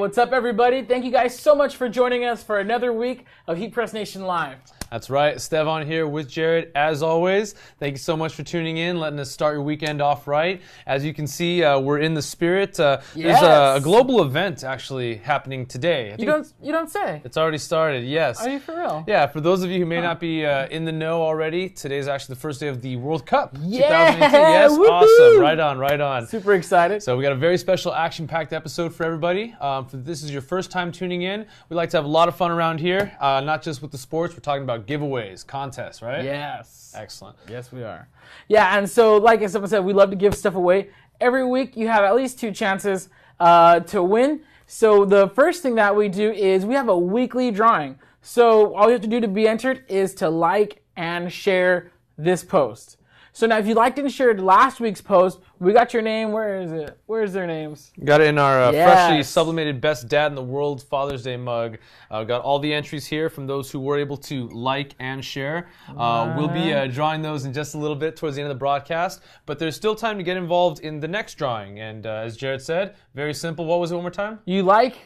what's up, everybody? Thank you guys so much for joining us for another week of HeatPressNation Live. That's right. Stevan here with Jared, as always. Thank you so much for tuning in, letting us start your weekend off right. As you can see, we're in the spirit. There's a global event actually happening today. You don't say. It's already started, yes. Are you for real? Yeah, for those of you who may not be in the know already, today's actually the first day of the World Cup Yeah! 2018. Yes, awesome. Right on, right on. Super excited. So we got a very special action-packed episode for everybody. If this is your first time tuning in, we like to have a lot of fun around here, not just with the sports. We're talking about giveaways, contests, right? Yes. Excellent. Yes, we are. Yeah, and so like someone said, we love to give stuff away. Every week you have at least 2 chances to win. So the first thing that we do is we have a weekly drawing. So all you have to do to be entered is to like and share this post. So now if you liked and shared last week's post, we got your name. Where is it? Where's their names? Got it in our freshly sublimated Best Dad in the World Father's Day mug. Got all the entries here from those who were able to like and share. We'll be drawing those in just a little bit towards the end of the broadcast, but there's still time to get involved in the next drawing. And as Jared said, very simple. What was it one more time? You like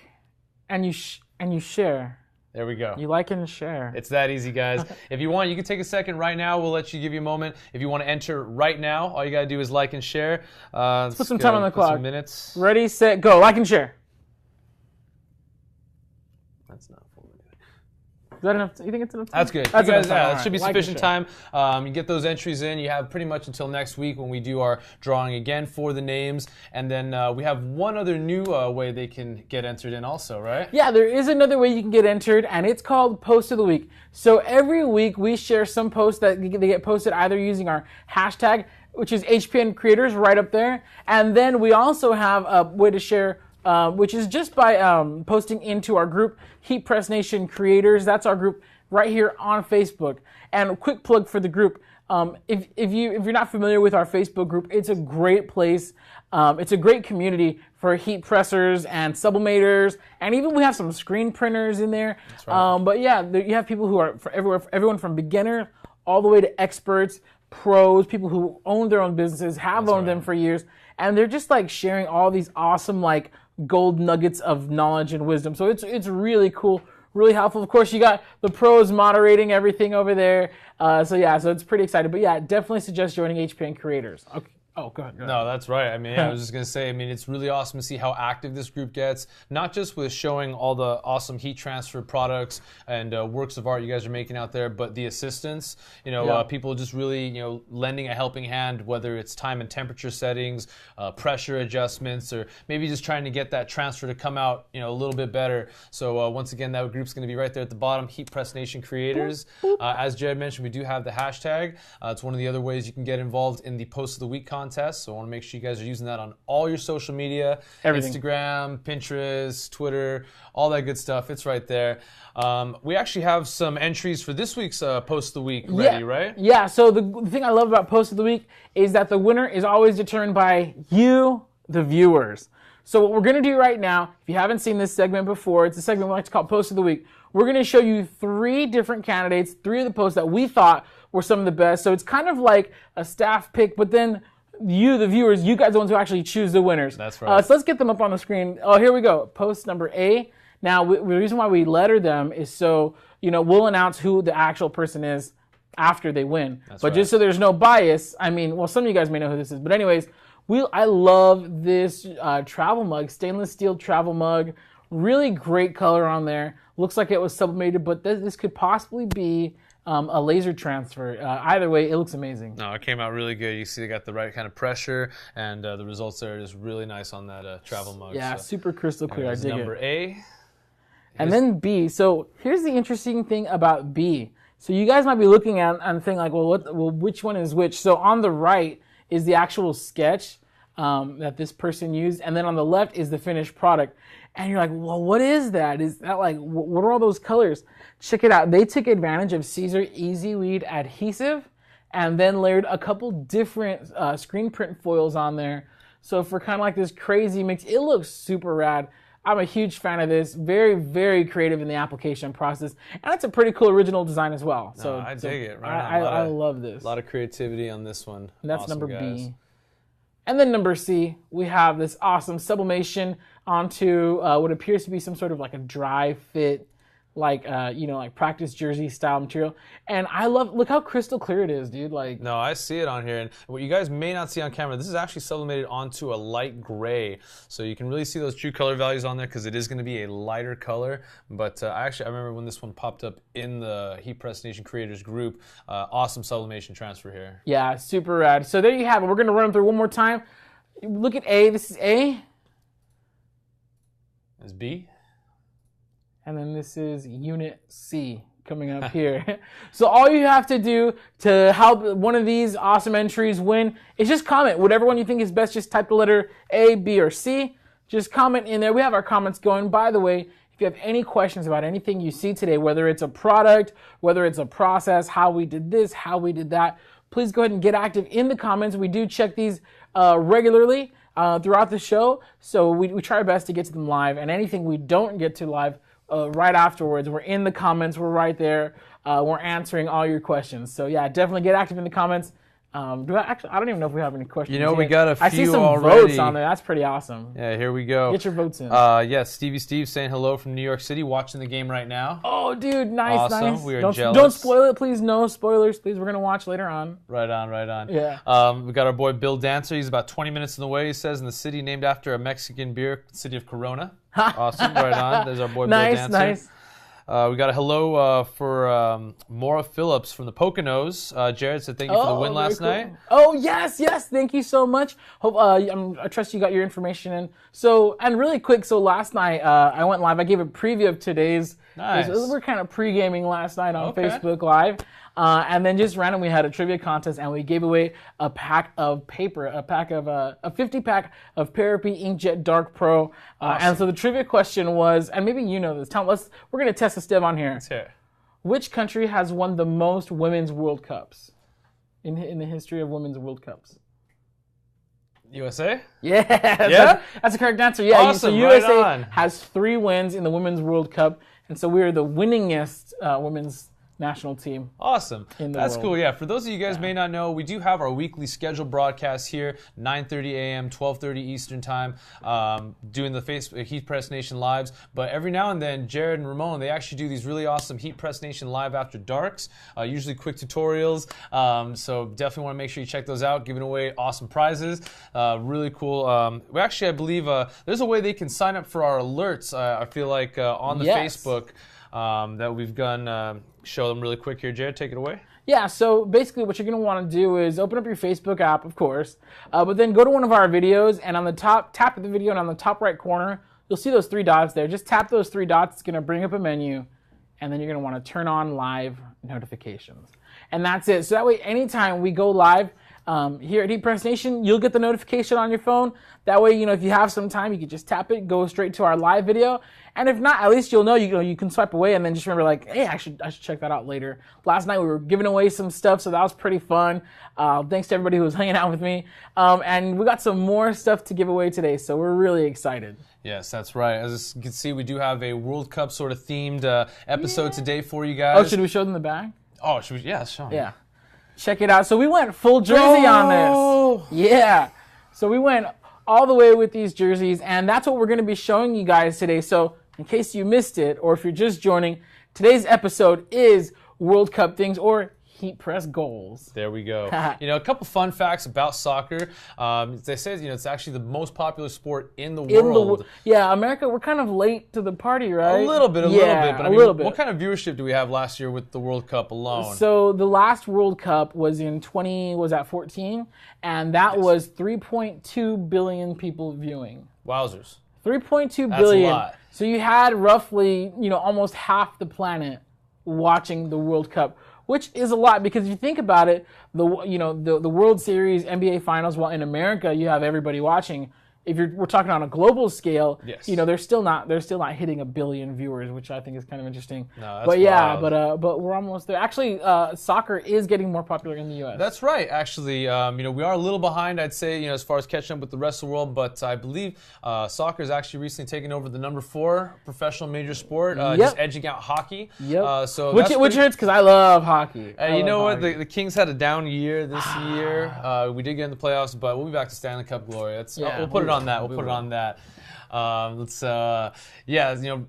and you share. There we go. You like and share. It's that easy, guys. If you want, you can take a second right now. We'll let you give you a moment. If you want to enter right now, all you got to do is like and share. Let's put some time on the clock. Some minutes. Ready, set, go. Like and share. That's not full. Is that enough? You think it's enough time? That's good. That's you guys, enough time. That should be sufficient time. You get those entries in. You have pretty much until next week when we do our drawing again for the names. And then we have one other new way they can get entered in also, right? Yeah, there is another way you can get entered, and it's called Post of the Week. So every week we share some posts that they get posted either using our hashtag, which is HPN Creators right up there. And then we also have a way to share which is just by posting into our group, HeatPressNation Creators. That's our group right here on Facebook. And a quick plug for the group. If you're not familiar with our Facebook group, it's a great place. It's a great community for heat pressers and sublimators, and even we have some screen printers in there. That's right. But yeah, you have people who are everyone from beginner all the way to experts, pros, people who own their own businesses, have owned them for years, and they're just like sharing all these awesome like gold nuggets of knowledge and wisdom. So it's really cool, really helpful. Of course, you got the pros moderating everything over there. So it's pretty exciting. But yeah, definitely suggest joining HPN Creators. Okay. Oh, go ahead. No, that's right. I mean, I was just going to say, it's really awesome to see how active this group gets, not just with showing all the awesome heat transfer products and works of art you guys are making out there, but the assistance, people just really, lending a helping hand, whether it's time and temperature settings, pressure adjustments, or maybe just trying to get that transfer to come out, a little bit better. So once again, that group's going to be right there at the bottom, HeatPressNation Creators. As Jared mentioned, we do have the hashtag. It's one of the other ways you can get involved in the Post of the Week contest. So I want to make sure you guys are using that on all your social media, everything. Instagram, Pinterest, Twitter, all that good stuff. It's right there. We actually have some entries for this week's Post of the Week ready, right? Yeah, so the thing I love about Post of the Week is that the winner is always determined by you, the viewers. So what we're going to do right now, if you haven't seen this segment before, it's a segment we like to call Post of the Week. We're going to show you 3 different candidates, 3 of the posts that we thought were some of the best. So it's kind of like a staff pick, but then you, the viewers, you guys are the ones who actually choose the winners. That's right. So let's get them up on the screen. Oh, here we go. Post number A. Now, the reason why we letter them is so, we'll announce who the actual person is after they win. But just so there's no bias, some of you guys may know who this is. But anyways, I love this travel mug, stainless steel travel mug. Really great color on there. Looks like it was sublimated, but this could possibly be a laser transfer. Either way, it looks amazing. No, it came out really good. You see, they got the right kind of pressure, and the results there are just really nice on that travel mug. Yeah, super crystal clear. I dig number it. A. And then B. So here's the interesting thing about B. So you guys might be looking at and thinking like, which one is which? So on the right is the actual sketch that this person used, and then on the left is the finished product. And you're like, well, what is that? Is that like, what are all those colors? Check it out. They took advantage of Caesar Easy Weed adhesive and then layered a couple different screen print foils on there. So for kind of like this crazy mix, it looks super rad. I'm a huge fan of this. Very, very creative in the application process. And it's a pretty cool original design as well. No, I dig it. Right I love this. A lot of creativity on this one. And that's awesome, number guys. B. And then number C, we have this awesome sublimation onto what appears to be some sort of like a dry fit, like like practice jersey style material. And I look how crystal clear it is, dude. Like, no, I see it on here, and what you guys may not see on camera, this is actually sublimated onto a light gray, so you can really see those true color values on there because it is going to be a lighter color. But I remember when this one popped up in the HeatPressNation creators group. Awesome sublimation transfer here. Yeah, super rad. So there you have it. We're going to run them through one more time. Look at A. This is A. This is B. And then this is Unit C coming up here. So all you have to do to help one of these awesome entries win is just comment. Whatever one you think is best, just type the letter A, B, or C. Just comment in there. We have our comments going. By the way, if you have any questions about anything you see today, whether it's a product, whether it's a process, how we did this, how we did that, please go ahead and get active in the comments. We do check these regularly throughout the show. So we try our best to get to them live. And anything we don't get to live, right afterwards, we're in the comments, we're right there, we're answering all your questions. So yeah, definitely get active in the comments. I don't even know if we have any questions. You know, we got a few. I see some already. votes on there. That's pretty awesome. Yeah, here we go. Get your votes in. Yes, Stevie Steve saying hello from New York City, watching the game right now. Oh, dude, nice, awesome. nice. We are don't, jealous. Don't spoil it, please. No spoilers, please. We're gonna watch later on. Right on. Yeah. We got our boy Bill Dancer. He's about 20 minutes in the way. He says in the city named after a Mexican beer, city of Corona. Awesome, right on. There's our boy Bill Dancer. Nice. We got a hello for Maura Phillips from the Poconos. Jared said thank you for the win last night. Oh, yes. Thank you so much. Hope I trust you got your information in. So, and really quick, so last night I went live. I gave a preview of today's. Nice. We're kind of pre-gaming last night on Okay. Facebook Live. And then just randomly had a trivia contest, and we gave away a pack of paper, a 50-pack of Parapi Inkjet Dark Pro. Awesome. And so the trivia question was, and maybe you know this, Tom, we're going to test the stem on here. Let's hear it. Which country has won the most Women's World Cups in the history of Women's World Cups? USA? Yeah, that's a correct answer. Yeah, Awesome, so right USA on. has 3 wins in the Women's World Cup, and so we are the winningest women's national team. Awesome. That's world. cool. Yeah, for those of you guys may not know, we do have our weekly scheduled broadcasts here, 9:30 a.m., 12:30 Eastern time, doing the Facebook HeatPressNation lives. But every now and then, Jared and Ramon, they actually do these really awesome HeatPressNation live after darks, usually quick tutorials. So definitely want to make sure you check those out, giving away awesome prizes. Really cool. We actually, I believe, there's a way they can sign up for our alerts, I feel like, on the Facebook that we've done. Show them really quick here. Jared, take it away. Yeah, so basically what you're going to want to do is open up your Facebook app, of course, but then go to one of our videos, and on the top, tap the video, and on the top right corner, you'll see those 3 dots there. Just tap those 3 dots. It's going to bring up a menu, and then you're going to want to turn on live notifications. And that's it. So that way, anytime we go live here at HeatPressNation, you'll get the notification on your phone. That way, if you have some time, you can just tap it, go straight to our live video. And if not, at least you'll know you can swipe away and then just remember, like, hey, I should check that out later. Last night we were giving away some stuff, so that was pretty fun. Thanks to everybody who was hanging out with me. And we got some more stuff to give away today, so we're really excited. Yes, that's right. As you can see, we do have a World Cup sort of themed episode today for you guys. Oh, should we show them the bag? Oh, should we? Yeah, show them. Yeah. Check it out. So we went full jersey on this. Yeah. So we went all the way with these jerseys, and that's what we're going to be showing you guys today. So in case you missed it, or if you're just joining, today's episode is World Cup things, or Heat Press goals. There we go. A couple fun facts about soccer. They say it's actually the most popular sport in the world. Yeah, America, we're kind of late to the party, right? A little bit. But what kind of viewership do we have last year with the World Cup alone? So the last World Cup was in 2014, and that was 3.2 billion people viewing. Wowzers. 3.2 billion. That's a lot. So you had roughly, almost half the planet watching the World Cup, which is a lot because if you think about it, the World Series, NBA Finals, while in America you have everybody watching, we're talking on a global scale, Yes. they're still not hitting 1 billion viewers, which I think is kind of interesting. No, that's but yeah, wild. but we're almost there. Actually, soccer is getting more popular in the U.S. That's right. Actually, we are a little behind, I'd say, as far as catching up with the rest of the world. But I believe soccer has actually recently taken over the number 4 professional major sport, just edging out hockey. Yep. So which hurts because I love hockey. You know what? The Kings had a down year this year. We did get in the playoffs, but we'll be back to Stanley Cup glory. We'll put it on that. We'll put it on that.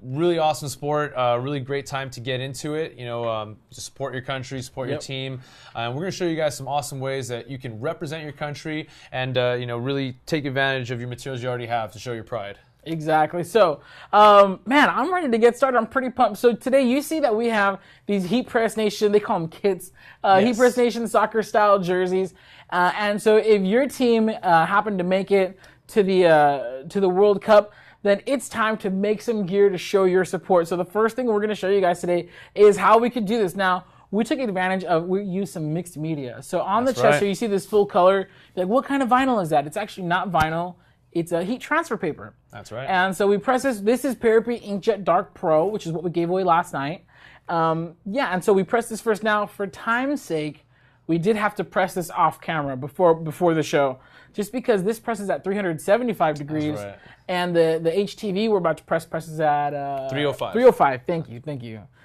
Really awesome sport. Really great time to get into it. To support your country, support your team. And we're going to show you guys some awesome ways that you can represent your country and really take advantage of your materials you already have to show your pride. Exactly. So, man, I'm ready to get started. I'm pretty pumped. So today you see that we have these HeatPressNation, they call them kits, HeatPressNation soccer style jerseys. And so if your team happened to make it to the World Cup, then it's time to make some gear to show your support. So the first thing we're going to show you guys today is how we could do this. Now, we took advantage of, we used some mixed media. So on the chest here, you see this full color. Like, what kind of vinyl is that? It's actually not vinyl. It's a heat transfer paper. That's right. And so we press this. This is Paraprix Inkjet Dark Pro, which is what we gave away last night. And so we pressed this first. Now, for time's sake, we did have to press this off camera before the show, just because this presses at 375 degrees. That's right. And the HTV we're about to presses at 305. 305. Thank you.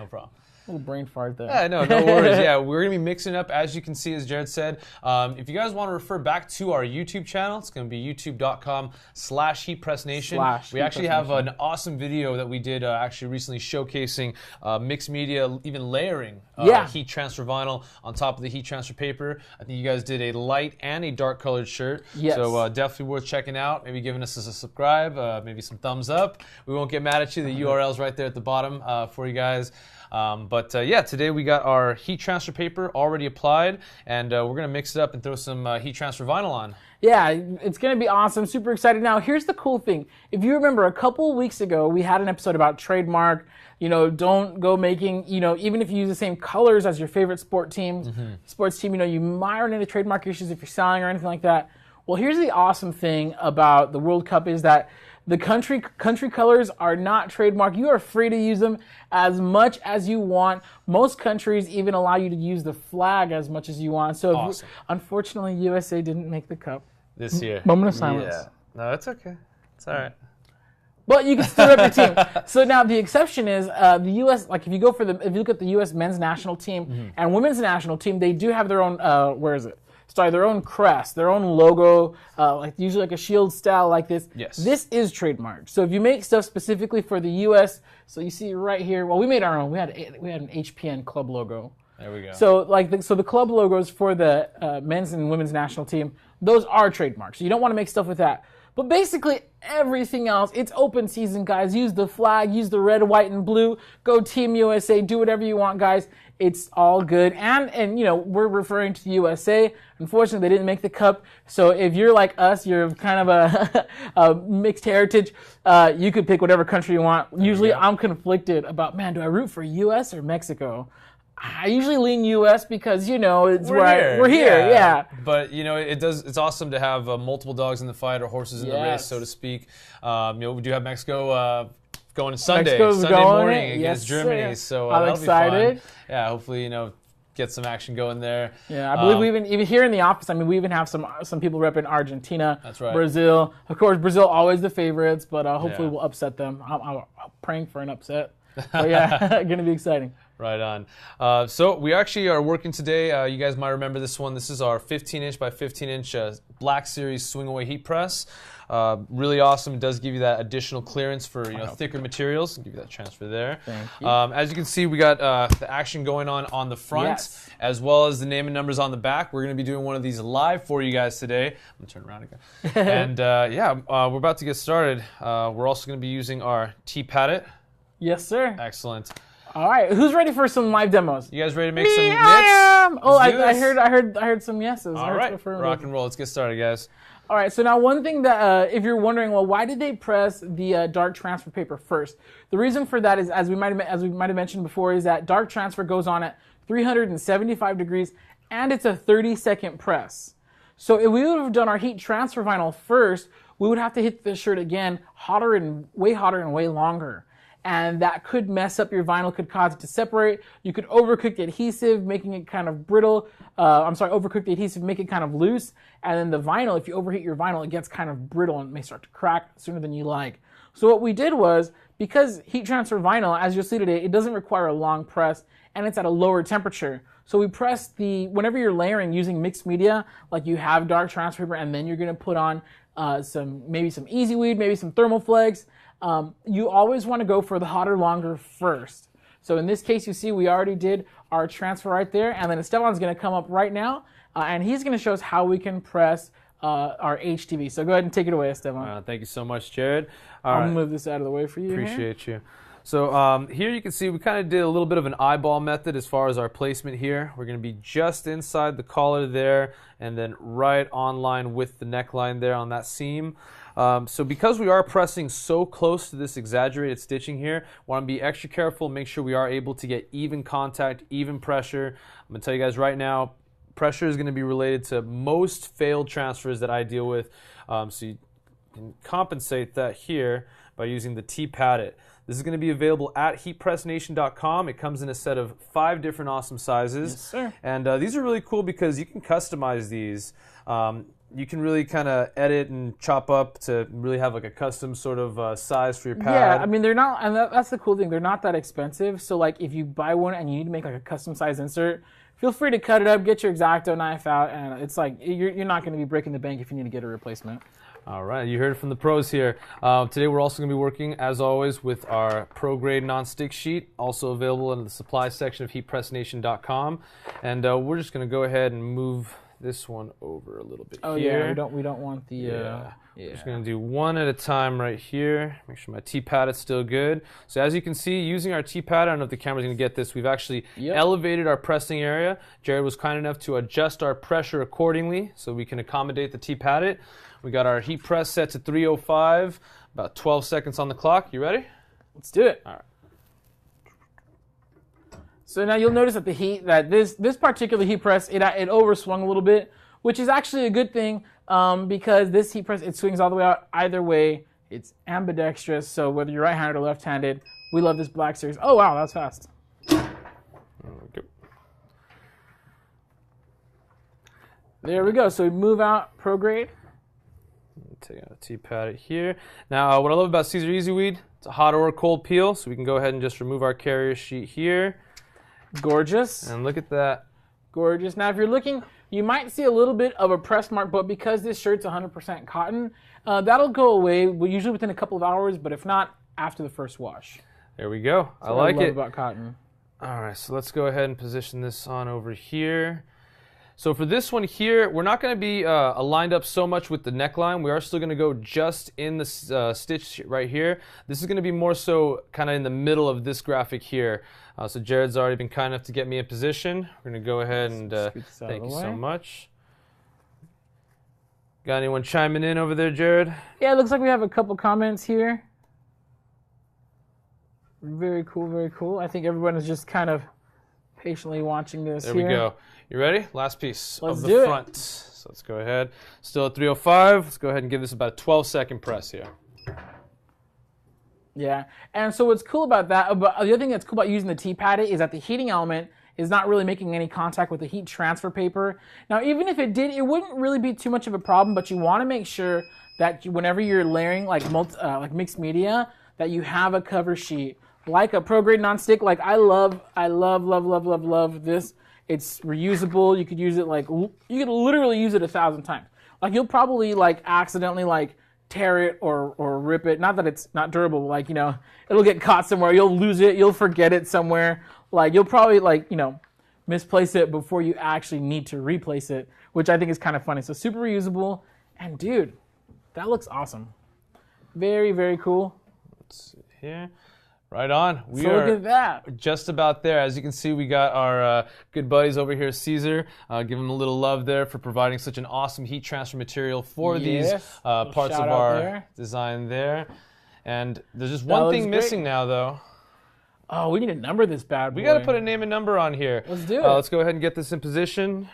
No problem. Little brain fart there. Yeah, no worries. Yeah, we're going to be mixing up, as you can see, as Jared said. If you guys want to refer back to our YouTube channel, it's going to be youtube.com/HeatPressNation. We actually have an awesome video that we did actually recently showcasing mixed media, even layering heat transfer vinyl on top of the heat transfer paper. I think you guys did a light and a dark colored shirt. Yes. So definitely worth checking out. Maybe giving us a subscribe, maybe some thumbs up. We won't get mad at you. The URL's right there at the bottom for you guys. Today we got our heat transfer paper already applied, and we're going to mix it up and throw some heat transfer vinyl on. Yeah, it's going to be awesome. Super excited. Now, here's the cool thing. If you remember, a couple weeks ago, we had an episode about trademark. Don't go making, even if you use the same colors as your favorite sports team, you might run into trademark issues if you're selling or anything like that. Well, here's the awesome thing about the World Cup is that the country colors are not trademark. You are free to use them as much as you want. Most countries even allow you to use the flag as much as you want. So, awesome. Unfortunately, USA didn't make the cup this year. Moment of silence. Yeah. No, it's okay. It's all right. But you can still rep your team. So now the exception is the U.S. Like if you look at the U.S. men's national team and women's national team, they do have their own. Their own crest, their own logo, usually like a shield style like this. Yes. This is trademarked. So if you make stuff specifically for the U.S., so you see right here, well, we made our own. We had an HPN club logo. There we go. So the club logos for the men's and women's national team, those are trademarked. So you don't want to make stuff with that. But basically everything else, it's open season, guys. Use the flag, use the red, white, and blue. Go Team USA, do whatever you want, guys. It's all good. And we're referring to the USA. Unfortunately, they didn't make the cup. So if you're like us, you're kind of a mixed heritage, you could pick whatever country you want. Usually I'm conflicted about, man, do I root for US or Mexico? I usually lean U.S. because it's we're here. Yeah. But it's awesome to have multiple dogs in the fight or horses in the race, so to speak. We do have Mexico going to Sunday morning against Germany, so I'm that'll excited. Be fun. Yeah, hopefully get some action going there. Yeah, I believe we even here in the office. I mean, we even have some people repping Argentina, that's right. Brazil. Of course, Brazil always the favorites, but hopefully we'll upset them. I'm praying for an upset. But yeah, gonna be exciting. Right on. So we actually are working today. You guys might remember this one. This is our 15-inch by 15-inch Black Series swing away heat press. Really awesome. It does give you that additional clearance for thicker materials. Give you that transfer there. Thank you. As you can see, we got the action going on the front, as well as the name and numbers on the back. We're going to be doing one of these live for you guys today. I'm going to turn around again. And we're about to get started. We're also going to be using our T-Padlet. Yes, sir. Excellent. All right, who's ready for some live demos? You guys ready to make some knits? I heard some yeses. All right, rock and roll. Let's get started, guys. All right, so now one thing that, if you're wondering, well, why did they press the dark transfer paper first? The reason for that is, as we might have mentioned before, is that dark transfer goes on at 375 degrees, and it's a 30-second press. So if we would have done our heat transfer vinyl first, we would have to hit the shirt again hotter and way longer. And that could mess up your vinyl, could cause it to separate. You could overcook the adhesive, making it kind of brittle. Overcook the adhesive, make it kind of loose. And then the vinyl, if you overheat your vinyl, it gets kind of brittle and may start to crack sooner than you like. So what we did was, because heat transfer vinyl, as you'll see today, it doesn't require a long press, and it's at a lower temperature. So we press whenever you're layering using mixed media, like you have dark transfer paper, and then you're gonna put on maybe some Easy Weed, maybe some Thermoflex. You always want to go for the hotter, longer first. So in this case, you see we already did our transfer right there, and then Esteban's going to come up right now, and he's going to show us how we can press our HTV. So go ahead and take it away, Esteban. Thank you so much, Jared. I'll move this out of the way for you. Appreciate you. So here you can see we kind of did a little bit of an eyeball method as far as our placement here. We're going to be just inside the collar there, and then right on line with the neckline there on that seam. So because we are pressing so close to this exaggerated stitching here, want to be extra careful, make sure we are able to get even contact, even pressure. I'm going to tell you guys right now, pressure is going to be related to most failed transfers that I deal with. So you can compensate that here by using the T-Pad-It. This is going to be available at HeatPressNation.com. It comes in a set of 5 different awesome sizes. Yes, sir. And these are really cool because you can customize these. You can really kind of edit and chop up to really have like a custom sort of size for your pad. Yeah, I mean, they're not, and that's the cool thing, they're not that expensive. So like if you buy one and you need to make like a custom size insert, feel free to cut it up, get your X-Acto knife out, and it's like, you're not going to be breaking the bank if you need to get a replacement. All right, you heard it from the pros here. Today we're also going to be working, as always, with our Pro Grade non-stick sheet, also available in the supply section of HeatPressNation.com. And we're just going to go ahead and move this one over a little bit here. Yeah, we don't want the... We're just going to do one at a time right here. Make sure my T-Pad is still good. So as you can see, using our T-Pad, I don't know if the camera's going to get this, we've actually elevated our pressing area. Jared was kind enough to adjust our pressure accordingly so we can accommodate the T-Pad. We got our heat press set to 305, about 12 seconds on the clock. You ready? Let's do it. All right. So now you'll notice that this particular heat press, it overswung a little bit, which is actually a good thing because this heat press, it swings all the way out either way. It's ambidextrous, so whether you're right-handed or left-handed, we love this Black Series. Oh, wow, that's fast. Okay. There we go. So we move out Pro Grade. Take out a T-Pad here. Now, what I love about Caesar Easy Weed, it's a hot or a cold peel, so we can go ahead and just remove our carrier sheet here. Gorgeous. And look at that. Gorgeous. Now, if you're looking, you might see a little bit of a press mark, but because this shirt's 100% cotton, that'll go away, usually within a couple of hours, but if not, after the first wash. There we go. That's I like what I love it. about cotton. All right, so let's go ahead and position this on over here. So for this one here, we're not going to be aligned up so much with the neckline. We are still going to go just in the stitch right here. This is going to be more so kind of in the middle of this graphic here. So Jared's already been kind enough to get me in position. We're going to go ahead and thank you so much. Got anyone chiming in over there, Jared? Yeah, it looks like we have a couple comments here. Very cool, very cool. I think everyone is just kind of patiently watching this There here. we go. You ready? Last piece Let's of the do it. front. So let's go ahead. Still at 305. Let's go ahead and give this about a 12-second press here. Yeah, and so what's cool about that, the other thing that's cool about using the T-Pad is that the heating element is not really making any contact with the heat transfer paper. Now, even if it did, it wouldn't really be too much of a problem, but you want to make sure that whenever you're layering like mixed media, that you have a cover sheet, like a Pro Grade non-stick. Like I love this. It's reusable. You could use it you could literally use it 1,000 times. Like you'll probably accidentally tear it or rip it. Not that it's not durable, but it'll get caught somewhere. You'll lose it. You'll forget it somewhere. You'll probably misplace it before you actually need to replace it, which I think is kind of funny. So super reusable. And dude, that looks awesome. Very, very cool. Let's see here. Right on. We so are look at that. Just about there. As you can see, we got our good buddies over here, Caesar. Give them a little love there for providing such an awesome heat transfer material for these parts of our design there. And there's just one thing missing now, though. Oh, we need to number this bad boy. We got to put a name and number on here. Let's do it. Let's go ahead and get this in position.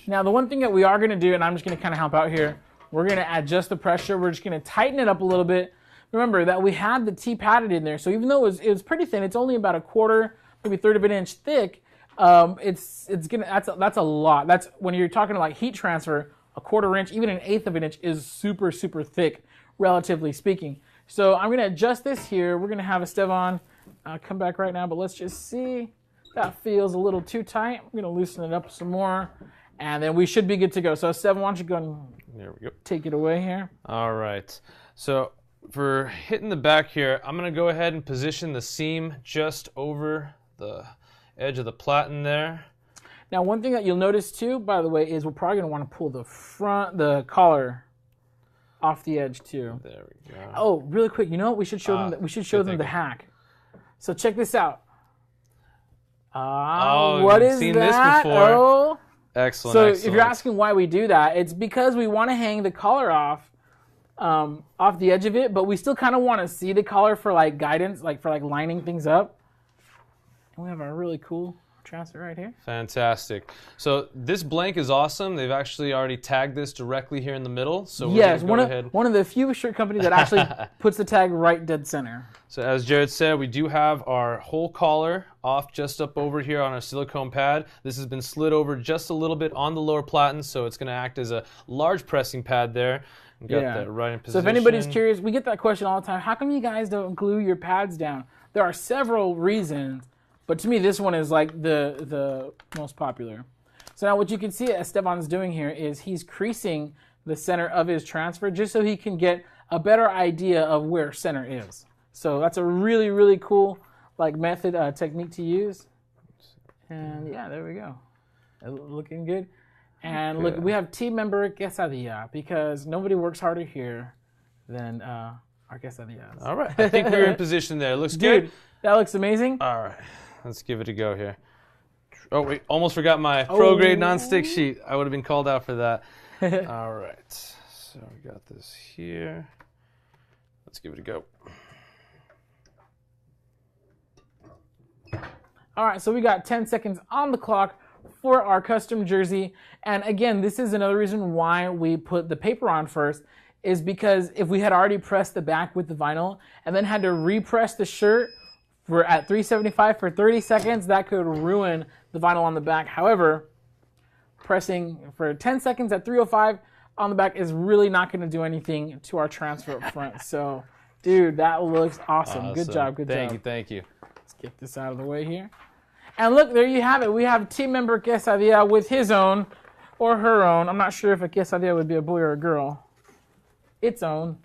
Now, the one thing that we are going to do, and I'm just going to kind of help out here, we're going to adjust the pressure. We're just going to tighten it up a little bit. Remember that we had the T padded in there, so even though it was pretty thin, it's only about a quarter, maybe third of an inch thick. That's a lot. That's when you're talking like heat transfer. A quarter inch, even an eighth of an inch, is super thick, relatively speaking. So I'm going to adjust this here. We're going to have Esteban come back right now, but let's just see. That feels a little too tight. I'm going to loosen it up some more, and then we should be good to go. So Esteban, why don't you go and there we go. Take it away here. All right. So for hitting the back here, I'm going to go ahead and position the seam just over the edge of the platen there. Now, one thing that you'll notice too, by the way, is we're probably going to want to pull the collar off the edge too. There we go. Oh, really quick, you know what? We should show them. We should show them the hack. So check this out. What is seen that? This before. Oh. Excellent. So excellent. if you're asking why we do that, it's because we want to hang the collar off the edge of it, but we still kind of want to see the collar for like guidance, like for like lining things up. And we have a really cool transfer right here. Fantastic. So this blank is awesome. They've actually already tagged this directly here in the middle. So yes, one of the few shirt companies that actually puts the tag right dead center. So as Jared said, we do have our whole collar off just up over here on our silicone pad. This has been slid over just a little bit on the lower platen, so it's going to act as a large pressing pad there. We got that right in position. So if anybody's curious, we get that question all the time. How come you guys don't glue your pads down? There are several reasons. But to me, this one is like the most popular. So now what you can see Esteban's doing here is he's creasing the center of his transfer just so he can get a better idea of where center is. So that's a really cool like method, technique to use. And yeah, there we go. Looking good. And look, we have team member quesadilla because nobody works harder here than our quesadillas. All right. I think we're in position there. It looks good. Dude, that looks amazing. All right. Let's give it a go here. Oh, wait. Almost forgot my pro-grade non-stick sheet. I would have been called out for that. All right. So we got this here. Let's give it a go. All right. So we got 10 seconds on the clock for our custom jersey. And again, this is another reason why we put the paper on first, is because if we had already pressed the back with the vinyl and then had to repress the shirt at 375 for 30 seconds, that could ruin the vinyl on the back. However, pressing for 10 seconds at 305 on the back is really not going to do anything to our transfer up front. So, dude, that looks awesome. Good job, good job. Thank you. Let's get this out of the way here. And look, there you have it. We have team member Quesadilla with his own or her own. I'm not sure if a Quesadilla would be a boy or a girl. Its own.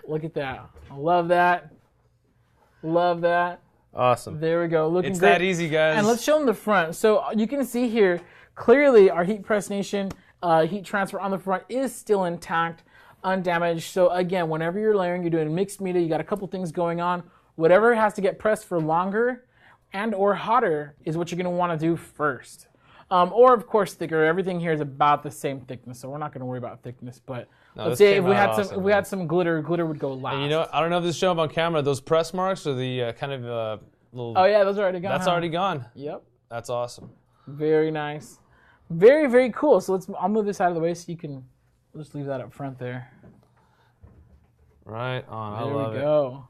Look at that. I love that. Love that. Awesome. There we go. Looking it's great. That easy, guys. And let's show them the front. So you can see here, clearly our HeatPressNation heat transfer on the front is still intact, undamaged. So again, whenever you're layering, you're doing mixed media, you got a couple things going on. Whatever has to get pressed for longer and or hotter is what you're going to want to do first. Or of course thicker. Everything here is about the same thickness, so we're not going to worry about thickness. But let's say if we had some glitter would go last. And you know, I don't know if this is showing up on camera. Those press marks are the kind of little. Oh yeah, those are already gone. That's already gone. Yep. That's awesome. Very nice. Very cool. So I'll move this out of the way so you can. We'll just leave that up front there. Right on. There I love we go.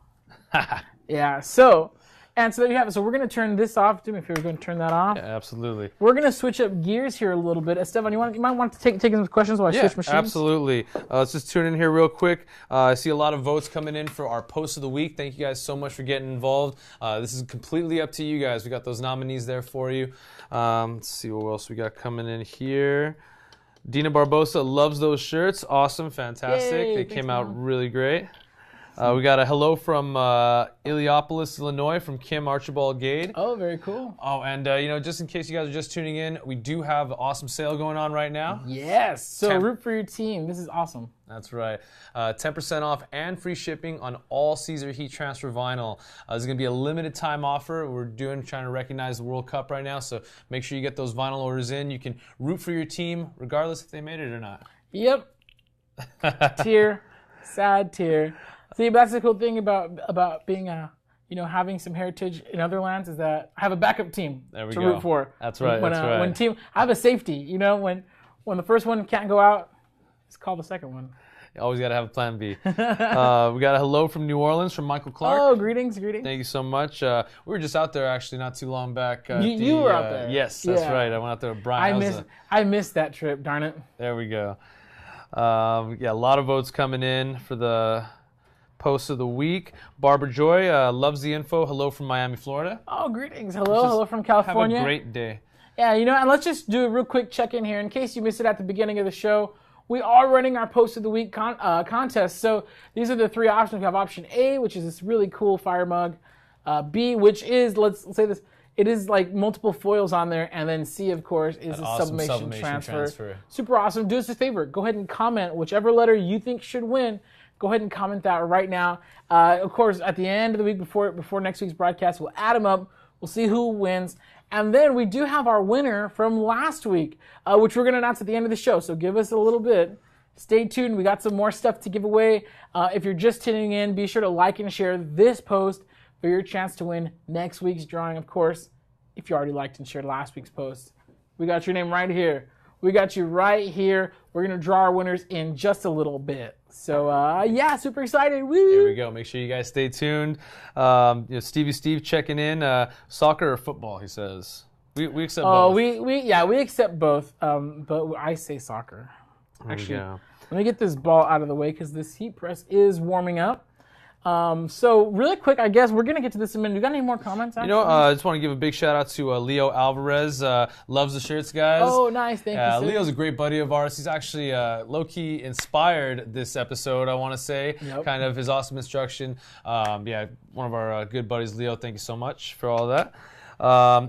Yeah. So. And so there you have it. So we're going to turn this off. Do me a favor, go and turn that off. Yeah, absolutely. We're going to switch up gears here a little bit. Esteban, you might want to take some questions while I switch machines? Absolutely. Let's just tune in here real quick. I see a lot of votes coming in for our post of the week. Thank you guys so much for getting involved. This is completely up to you guys. We got those nominees there for you. Let's see what else we got coming in here. Dina Barbosa loves those shirts. Awesome, fantastic. Yay, they came out really great. We got a hello from Illiopolis, Illinois, from Kim Archibald Gade. Oh, very cool. Oh, and you know, just in case you guys are just tuning in, we do have an awesome sale going on right now. Yes. So root for your team. This is awesome. That's right. 10% off and free shipping on all Caesar Heat Transfer vinyl. This is going to be a limited time offer. We're trying to recognize the World Cup right now, so make sure you get those vinyl orders in. You can root for your team regardless if they made it or not. Yep. Tear. Sad tear. See, that's the cool thing about being a having some heritage in other lands is that I have a backup team to go. root for. That's right. When I have a safety. When the first one can't go out, it's called the second one. You always got to have a plan B. We got a hello from New Orleans from Michael Clark. Oh, greetings. Thank you so much. We were just out there actually not too long back. You were out there. Yes, that's right. I went out there with Brian. I missed that trip, darn it. There we go. A lot of votes coming in for the post of the week. Barbara Joy loves the info. Hello from Miami, Florida. Oh, greetings. Hello from California. Have a great day. Yeah, and let's just do a real quick check-in here in case you missed it at the beginning of the show. We are running our Post of the Week contest. So these are the three options. We have option A, which is this really cool fire mug. B, which is, let's say this, it is like multiple foils on there. And then C, of course, is a awesome sublimation transfer. Super awesome. Do us a favor. Go ahead and comment whichever letter you think should win. Go ahead and comment that right now. Of course, at the end of the week before next week's broadcast, we'll add them up. We'll see who wins. And then we do have our winner from last week, which we're going to announce at the end of the show. So give us a little bit. Stay tuned. We got some more stuff to give away. If you're just tuning in, be sure to like and share this post for your chance to win next week's drawing. Of course, if you already liked and shared last week's post, we got your name right here. We got you right here. We're going to draw our winners in just a little bit. So, super excited. Woo! There we go. Make sure you guys stay tuned. Stevie Steve checking in. Soccer or football, he says. We accept both. We accept both, but I say soccer. Actually, let me get this ball out of the way because this heat press is warming up. So really quick, I guess we're going to get to this in a minute. You got any more comments? Actually? I just want to give a big shout out to Leo Alvarez. Loves the shirts, guys. Oh, nice. Thank you. Leo's a great buddy of ours. He's actually low-key inspired this episode, I want to say. Yep. Kind of his awesome instruction. One of our good buddies, Leo. Thank you so much for all of that.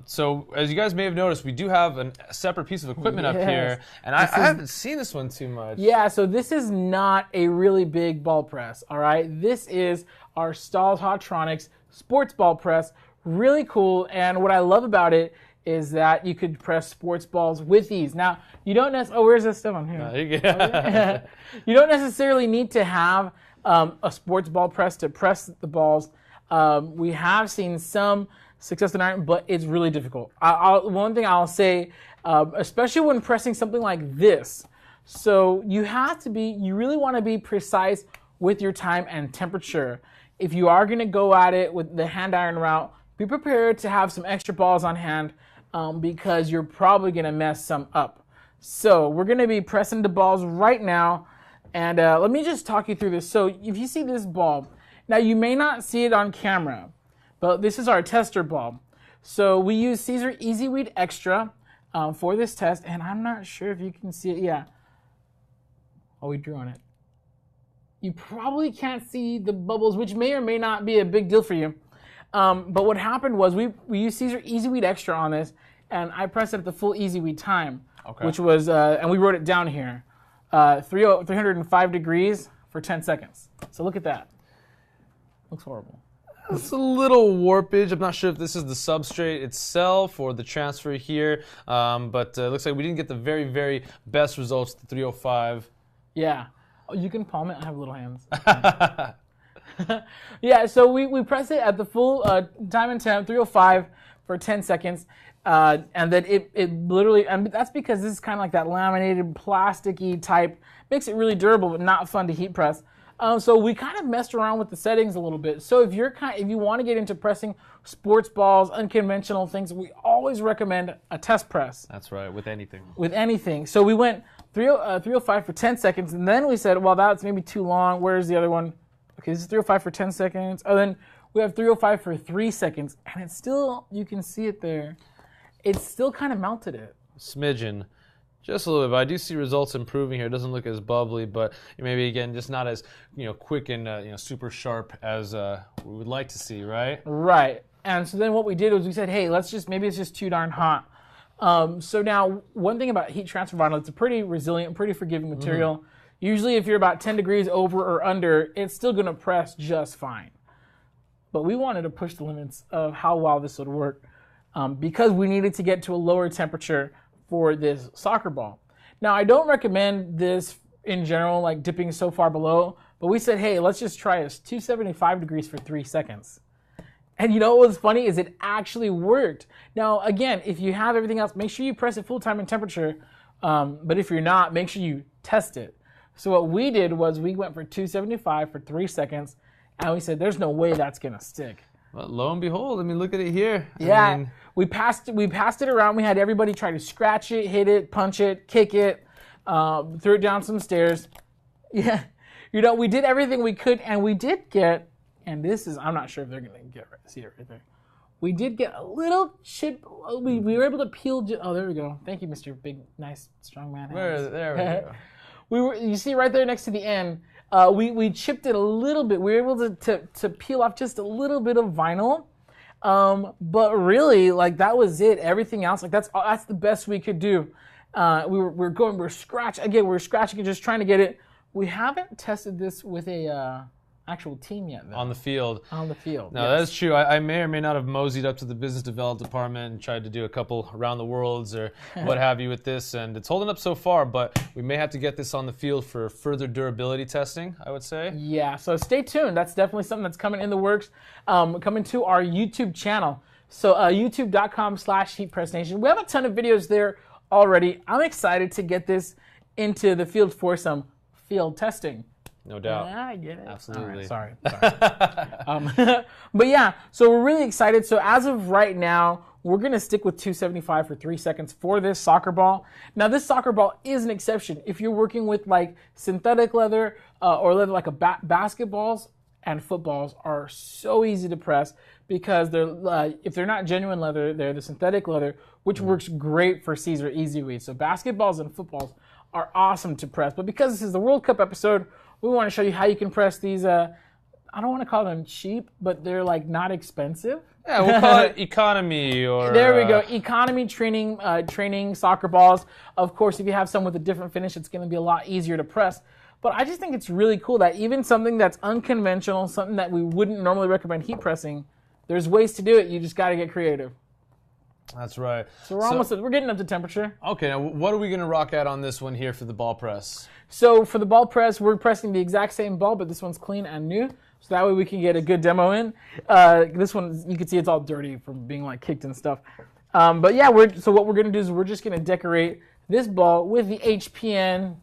So as you guys may have noticed, we do have a separate piece of equipment up here, and I haven't seen this one too much. Yeah, so this is not a really big ball press, all right? This is our Stahl's Hottronics sports ball press. Really cool, and what I love about it is that you could press sports balls with ease. Now, you don't necessarily... Oh, where's this stuff on here? You don't necessarily need to have a sports ball press to press the balls. We have seen some success in iron, but it's really difficult. One thing I'll say, especially when pressing something like this, so you really want to be precise with your time and temperature. If you are going to go at it with the hand iron route, be prepared to have some extra balls on hand because you're probably going to mess some up. So we're going to be pressing the balls right now, and let me just talk you through this. So if you see this ball, now you may not see it on camera, but this is our tester ball. So we use Caesar Easy Weed Extra for this test, and I'm not sure if you can see it. Yeah. Oh, we drew on it. You probably can't see the bubbles, which may or may not be a big deal for you. But what happened was we used Caesar Easy Weed Extra on this, and I pressed it at the full Easy Weed time, which was, and we wrote it down here, 305 degrees for 10 seconds. So look at that. Looks horrible. It's a little warpage. I'm not sure if this is the substrate itself or the transfer here, but it looks like we didn't get the very, very best results, the 305. Yeah. Oh, you can palm it. I have little hands. Yeah, so we press it at the full time and temp, 305 for 10 seconds, and then it literally, and that's because this is kind of like that laminated, plasticky type, makes it really durable but not fun to heat press. So we kind of messed around with the settings a little bit. So if you want to get into pressing sports balls, unconventional things, we always recommend a test press. That's right, with anything. With anything. So we went 305 for 10 seconds, and then we said, well, that's maybe too long. Where's the other one? Okay, this is 305 for 10 seconds. And then we have 305 for 3 seconds, and it's still, you can see it there. It's still kind of melted it. Smidgen. Just a little bit, but I do see results improving here. It doesn't look as bubbly, but maybe again, just not as quick and super sharp as we would like to see, right? Right. And so then what we did was we said, hey, maybe it's just too darn hot. So now one thing about heat transfer vinyl, it's a pretty resilient, pretty forgiving material. Mm-hmm. Usually, if you're about 10 degrees over or under, it's still going to press just fine. But we wanted to push the limits of how well this would work because we needed to get to a lower temperature for this soccer ball. Now, I don't recommend this in general, like dipping so far below, but we said, hey, let's just try this, 275 degrees for 3 seconds. And you know what was funny is it actually worked. Now, again, if you have everything else, make sure you press it full time in temperature. But if you're not, make sure you test it. So what we did was we went for 275 for 3 seconds, and we said, there's no way that's going to stick. Well, lo and behold, I mean, look at it here. Yeah, I mean, we passed it around. We had everybody try to scratch it, hit it, punch it, kick it, threw it down some stairs. Yeah, we did everything we could, and we did get, and this is, I'm not sure if they're going to see it right there. We did get a little chip. We were able to peel. Oh, there we go. Thank you, Mr. Big, nice, strong man. There we go. You see right there next to the end, we chipped it a little bit. We were able to peel off just a little bit of vinyl. But really, like, that was it. Everything else, like, that's the best we could do. We're scratching and just trying to get it. We haven't tested this with a actual team yet, though. On the field. On the field. No, yes. that's true. I may or may not have moseyed up to the business development department and tried to do a couple around the worlds or what have you with this, and it's holding up so far, but we may have to get this on the field for further durability testing, I would say. Yeah, so stay tuned. That's definitely something that's coming in the works, coming to our YouTube channel. So youtube.com/HeatPressNation. We have a ton of videos there already. I'm excited to get this into the field for some field testing. No doubt. Yeah, I get it. Absolutely. All right, sorry. But yeah, so we're really excited. So as of right now, we're going to stick with 275 for 3 seconds for this soccer ball. Now, this soccer ball is an exception. If you're working with like synthetic leather or leather like basketballs and footballs are so easy to press because they're if they're not genuine leather, they're the synthetic leather, which works great for Caesar Easy Weave. So basketballs and footballs are awesome to press. But because this is the World Cup episode, we want to show you how you can press these, I don't want to call them cheap, but they're like not expensive. Yeah, we'll call it economy or... There we go. Economy training soccer balls. Of course, if you have some with a different finish, it's going to be a lot easier to press. But I just think it's really cool that even something that's unconventional, something that we wouldn't normally recommend heat pressing, there's ways to do it. You just got to get creative. That's right. So we're getting up to temperature. Okay, now what are we going to rock out on this one here for the ball press? So for the ball press, we're pressing the exact same ball, but this one's clean and new. So that way we can get a good demo in. This one, you can see it's all dirty from being like kicked and stuff. But yeah, so what we're going to do is we're just going to decorate this ball with the HPN,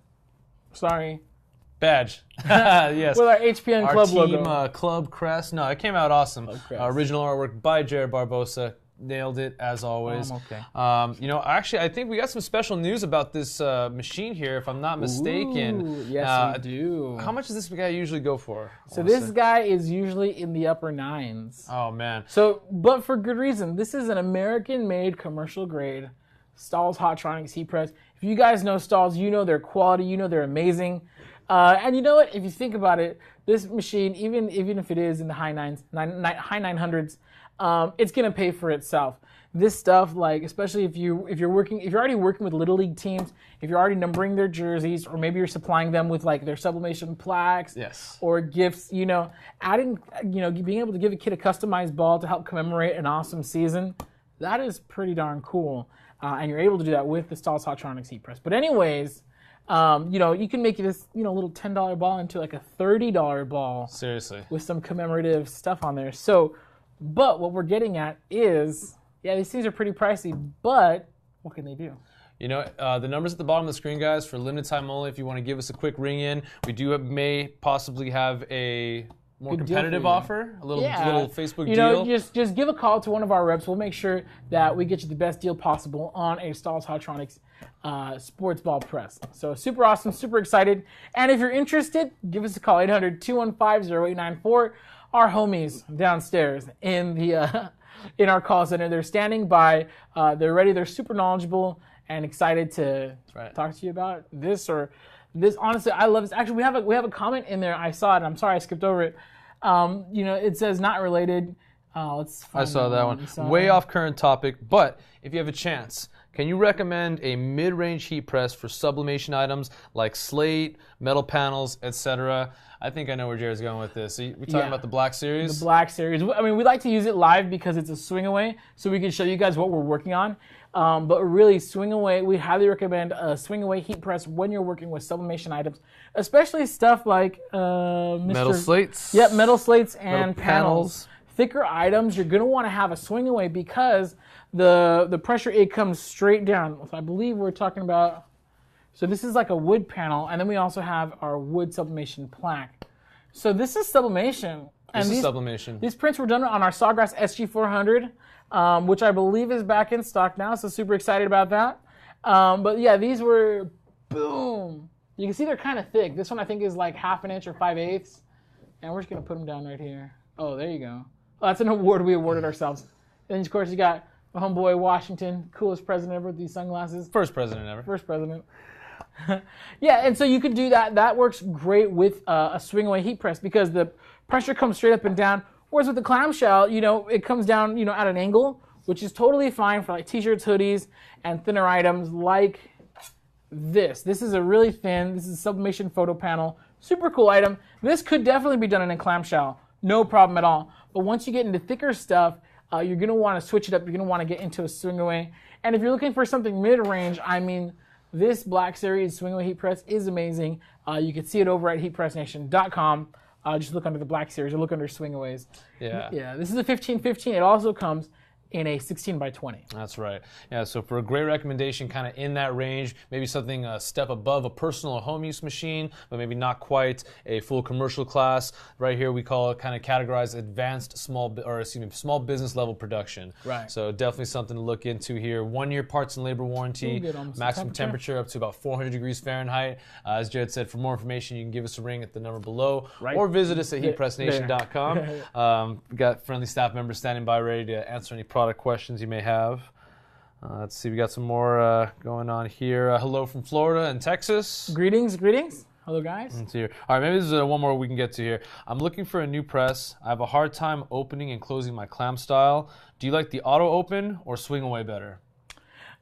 badge. Yes. With our HPN our club team, logo. Club crest. No, it came out awesome. Original artwork by Jared Barbosa. Nailed it as always. Okay. Actually, I think we got some special news about this machine here, if I'm not mistaken. Ooh, yes, we do. How much does this guy usually go for? So this guy is usually in the upper nines. Oh man. So, but for good reason. This is an American-made, commercial-grade Stahl's Hotronics heat press. If you guys know Stahl's, you know their quality, you know they're amazing. And you know what? If you think about it, this machine, even if it is in the high 900s, it's gonna pay for itself. This stuff, like especially if you're already working with little league teams, if you're already numbering their jerseys, or maybe you're supplying them with like their sublimation plaques, yes, or gifts, adding, being able to give a kid a customized ball to help commemorate an awesome season, that is pretty darn cool. And you're able to do that with the Stahl's Hotronics heat press. But anyways, you can make this, little $10 ball into like a $30 ball. Seriously. With some commemorative stuff on there. So. But what we're getting at is, these things are pretty pricey, but what can they do? The numbers at the bottom of the screen, guys, for limited time only. If you want to give us a quick ring in, we may possibly have a more competitive offer, a little Facebook deal. Just give a call to one of our reps. We'll make sure that we get you the best deal possible on a Stahl's Hotronics sports ball press. So super awesome, super excited. And if you're interested, give us a call, 800-215-0894. Our homies downstairs in the in our call center, they're standing by. They're ready. They're super knowledgeable and excited to talk to you about this or this. Honestly, I love this. Actually, we have a comment in there. I saw it. I'm sorry I skipped over it. It says not related. Let's find I saw that one. Way off current topic, but if you have a chance, can you recommend a mid-range heat press for sublimation items like slate, metal panels, etc.? I think I know where Jared's going with this. We're talking about the Black Series? The Black Series. I mean, we like to use it live because it's a swing away, so we can show you guys what we're working on. But really, swing away, we highly recommend a swing away heat press when you're working with sublimation items, especially stuff like metal slates. Yep, metal slates and panels. thicker items, you're going to want to have a swing away because the pressure, it comes straight down. So I believe we're talking about, so this is like a wood panel, and then we also have our wood sublimation plaque. So this is sublimation. This is sublimation. These prints were done on our Sawgrass SG400, which I believe is back in stock now, so super excited about that. But yeah, these were, boom. You can see they're kind of thick. This one I think is like 1/2 inch or 5/8. And we're just going to put them down right here. Oh, there you go. Oh, that's an award we awarded ourselves. And then, of course, you got my homeboy Washington, coolest president ever with these sunglasses. First president ever. First president. Yeah, and so you could do that. That works great with a swing away heat press because the pressure comes straight up and down. Whereas with the clamshell, it comes down, at an angle, which is totally fine for like t-shirts, hoodies, and thinner items like this. This is a really thin, this is a sublimation photo panel. Super cool item. This could definitely be done in a clamshell. No problem at all. But once you get into thicker stuff, you're going to want to switch it up. You're going to want to get into a swing away. And if you're looking for something mid-range, I mean, this Black Series swing away heat press is amazing. You can see it over at HeatPressNation.com. Just look under the Black Series or look under swing aways. Yeah. Yeah. This is a 15-15. It also comes in a 16x20. That's right. Yeah, so for a great recommendation kind of in that range, maybe something a step above a personal or home use machine, but maybe not quite a full commercial class. Right here we call it kind of categorized advanced small business level production. Right. So definitely something to look into here. 1-year parts and labor warranty, maximum temperature up to about 400 degrees Fahrenheit. As Jared said, for more information, you can give us a ring at the number below or visit us at HeatPressNation.com. We've got friendly staff members standing by ready to answer any product questions you may have. Let's see, we got some more going on here. Hello from Florida and Texas. Greetings. Hello, guys. Let's see here. All right, maybe this is one more we can get to here. I'm looking for a new press. I have a hard time opening and closing my clamp style. Do you like the auto open or swing away better?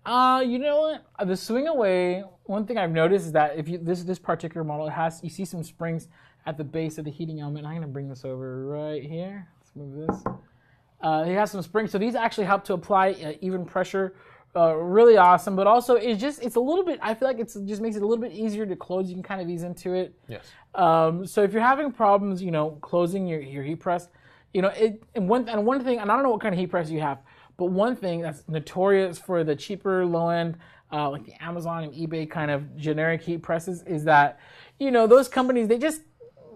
You know what? The swing away, one thing I've noticed is that if you this particular model, you see some springs at the base of the heating element. I'm going to bring this over right here. Let's move this. It has some springs, so these actually help to apply even pressure. Really awesome, but also it's a little bit, I feel like it just makes it a little bit easier to close. You can kind of ease into it. Yes. So if you're having problems, closing your heat press, and one thing, and I don't know what kind of heat press you have, but one thing that's notorious for the cheaper low end, like the Amazon and eBay kind of generic heat presses, is that, those companies, they just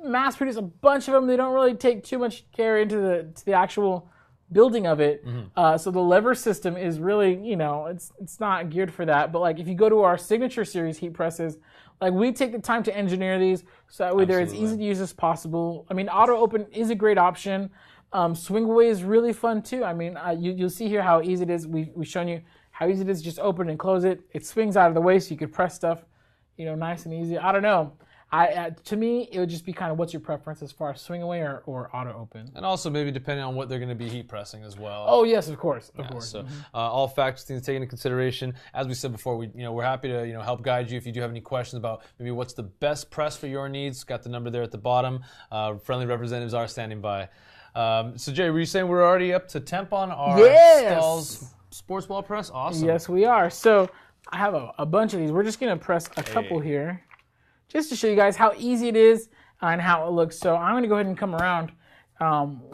mass produce a bunch of them. They don't really take too much care into the actual building of it. So the lever system is really, it's not geared for that. But like if you go to our signature series heat presses, like we take the time to engineer these so that way they're as easy to use as possible. I mean, auto open is a great option. Swing away is really fun too. I mean, you'll see here how easy it is. We've shown you how easy it is. Just open and close it. It swings out of the way so you can press stuff, nice and easy. I don't know. To me, it would just be kind of what's your preference as far as swing away or auto open. And also maybe depending on what they're going to be heat pressing as well. Oh yes, of course. So all factors to take into consideration. As we said before, we're happy to help guide you if you do have any questions about maybe what's the best press for your needs. Got the number there at the bottom. Friendly representatives are standing by. So Jay, were you saying we're already up to temp on our Stahls sports ball press? Awesome. Yes, we are. So I have a bunch of these. We're just going to press a couple here, just to show you guys how easy it is and how it looks. So I'm going to go ahead and come around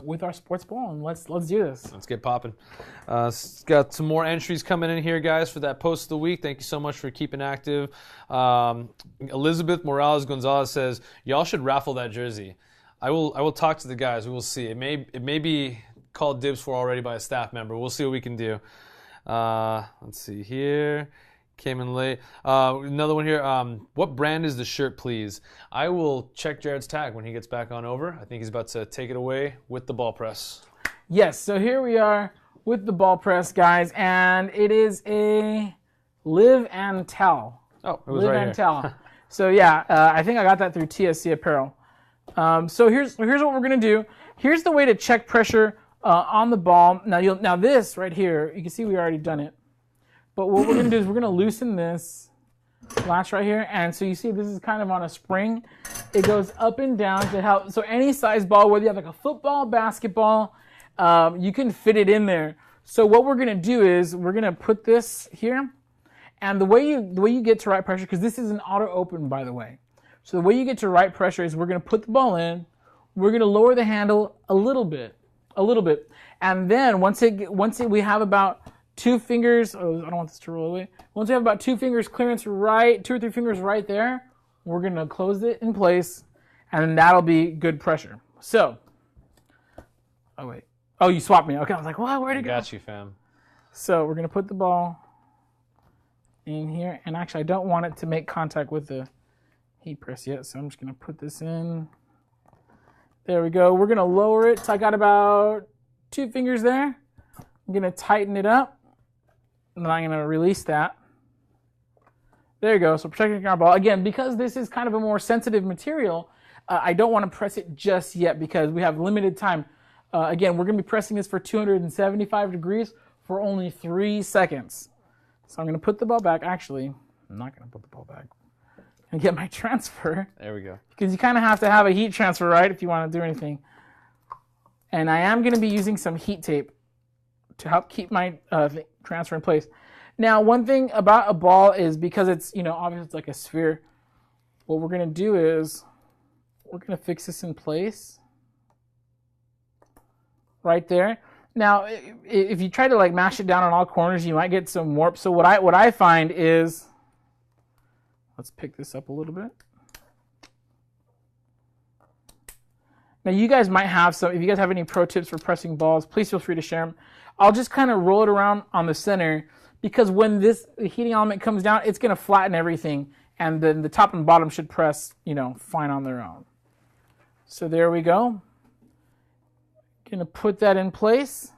with our sports ball, and let's do this. Let's get popping. Got some more entries coming in here, guys, for that post of the week. Thank you so much for keeping active. Elizabeth Morales Gonzalez says, y'all should raffle that jersey. I will talk to the guys. We will see. It may be called dibs for already by a staff member. We'll see what we can do. Let's see here. Came in late. Another one here. What brand is the shirt, please? I will check Jared's tag when he gets back on over. I think he's about to take it away with the ball press. Yes, so here we are with the ball press, guys, and it is a Live and Tell. Oh, it was Live right and here. Tell. So yeah, I think I got that through TSC Apparel. So here's what we're gonna do. Here's the way to check pressure on the ball. Now this right here, you can see we already done it. But what we're going to do is we're going to loosen this latch right here. And so you see this is kind of on a spring. It goes up and down to help. So any size ball, whether you have like a football, basketball, you can fit it in there. So what we're going to do is we're going to put this here. And the way you get to right pressure, because this is an auto open, by the way. So the way you get to right pressure is we're going to put the ball in. We're going to lower the handle a little bit. a little bit. And then once we have about 2 fingers, I don't want this to roll away. Once we have about 2 fingers clearance right, 2 or 3 fingers right there, we're going to close it in place, and that'll be good pressure. So, oh wait. Oh, you swapped me. Okay, I was like, well, where'd it go? Got you, fam. So we're going to put the ball in here. And actually, I don't want it to make contact with the heat press yet, so I'm just going to put this in. There we go. We're going to lower it. So I got about 2 fingers there. I'm going to tighten it up. And then I'm going to release that. There you go. So protecting our ball. Again, because this is kind of a more sensitive material, I don't want to press it just yet because we have limited time. Again, we're going to be pressing this for 275 degrees for only 3 seconds. So I'm going to put the ball back. Actually, I'm not going to put the ball back. And get my transfer. There we go. Because you kind of have to have a heat transfer, right, if you want to do anything. And I am going to be using some heat tape to help keep my transfer in place. Now, one thing about a ball is because it's, obviously it's like a sphere, what we're going to do is we're going to fix this in place right there. Now, if you try to like mash it down on all corners, you might get some warp. So what I find is, let's pick this up a little bit. Now, you guys might have some, if you guys have any pro tips for pressing balls, please feel free to share them. I'll just kind of roll it around on the center because when this heating element comes down, it's going to flatten everything. And then the top and bottom should press, fine on their own. So there we go. Going to put that in place.